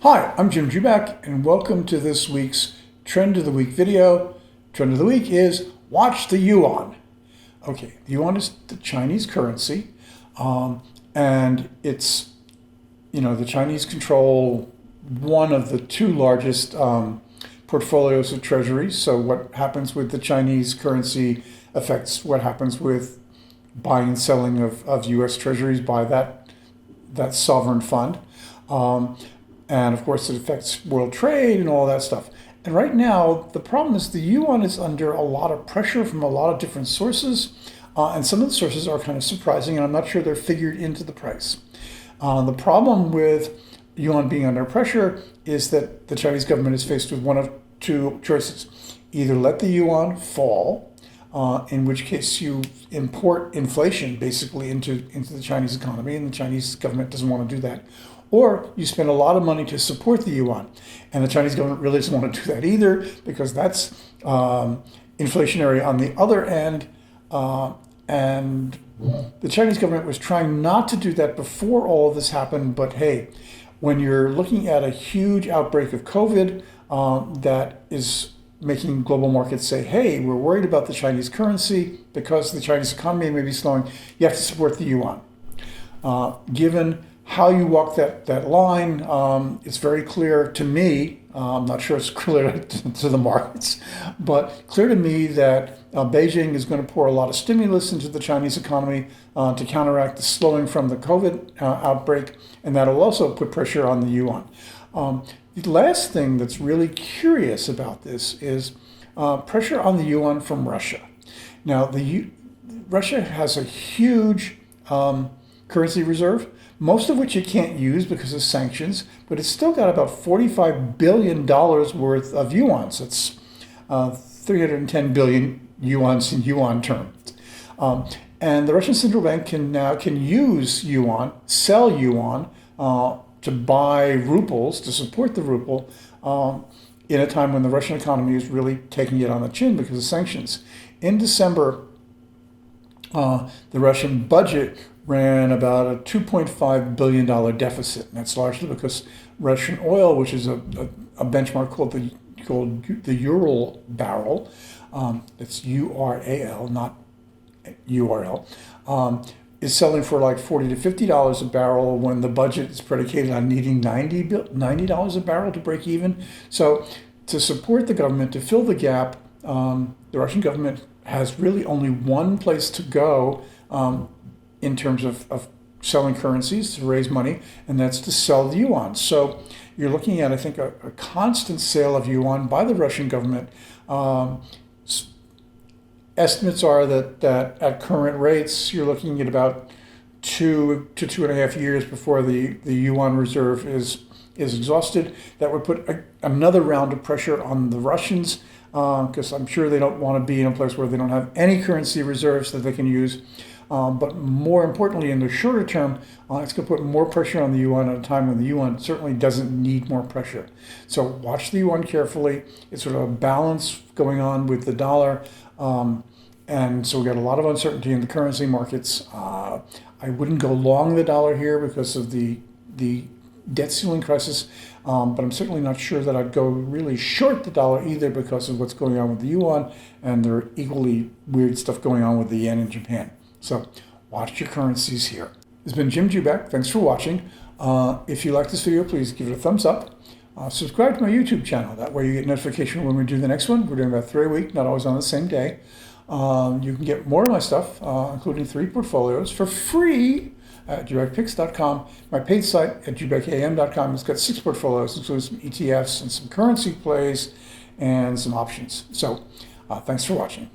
Hi, I'm Jim Jubak, and welcome to this week's Trend of the Week video. Trend of the Week is watch the Yuan. Okay, the Yuan is the Chinese currency, and it's, the Chinese control one of the two largest portfolios of treasuries. So what happens with the Chinese currency affects what happens with buying and selling of U.S. treasuries by that sovereign fund. And of course, it affects world trade and all that stuff. And right now, the problem is the yuan is under a lot of pressure from a lot of different sources. And some of the sources are kind of surprising, and I'm not sure they're figured into the price. The problem with yuan being under pressure is that the Chinese government is faced with one of two choices. Either let the yuan fall, in which case you import inflation basically into the Chinese economy, and the Chinese government doesn't want to do that. Or you spend a lot of money to support the yuan. And the Chinese government really doesn't want to do that either, because that's inflationary on the other end. And the Chinese government was trying not to do that before all of this happened. But hey, when you're looking at a huge outbreak of COVID that is making global markets say, hey, we're worried about the Chinese currency because the Chinese economy may be slowing, you have to support the yuan. Given how you walk that line, it's very clear to me, I'm not sure it's clear to the markets, but clear to me that Beijing is going to pour a lot of stimulus into the Chinese economy to counteract the slowing from the COVID outbreak, and that'll also put pressure on the yuan. The last thing that's really curious about this is pressure on the yuan from Russia. Now, Russia has a huge currency reserve, most of which it can't use because of sanctions, but it's still got about $45 billion worth of yuan. So it's 310 billion yuans in yuan terms. And the Russian central bank can use yuan, sell yuan to buy rubles, to support the ruble, in a time when the Russian economy is really taking it on the chin because of sanctions. In December, the Russian budget ran about a $2.5 billion deficit. And that's largely because Russian oil, which is a benchmark called the Ural barrel, it's URAL, not URL, is selling for like $40 to $50 a barrel when the budget is predicated on needing $90 a barrel to break even. So to support the government, to fill the gap, the Russian government has really only one place to go in terms of selling currencies to raise money, and that's to sell the yuan. So you're looking at, I think, a constant sale of yuan by the Russian government. Estimates are that at current rates, you're looking at about 2 to 2.5 years before the yuan reserve is exhausted. That would put another round of pressure on the Russians, because I'm sure they don't want to be in a place where they don't have any currency reserves that they can use. But more importantly, in the shorter term, it's going to put more pressure on the yuan at a time when the yuan certainly doesn't need more pressure. So watch the yuan carefully. It's sort of a balance going on with the dollar. And so we got a lot of uncertainty in the currency markets. I wouldn't go long the dollar here because of the debt ceiling crisis, but I'm certainly not sure that I'd go really short the dollar either because of what's going on with the yuan, and there are equally weird stuff going on with the yen in Japan. So watch your currencies here. This has been Jim Jubak. Thanks for watching. If you like this video, please give it a thumbs up. Subscribe to my YouTube channel. That way you get notification when we do the next one. We're doing about 3 a week, not always on the same day. You can get more of my stuff, including 3 portfolios, for free at jubakpicks.com. My paid site at jubakam.com has got 6 portfolios, including some ETFs and some currency plays and some options. So thanks for watching.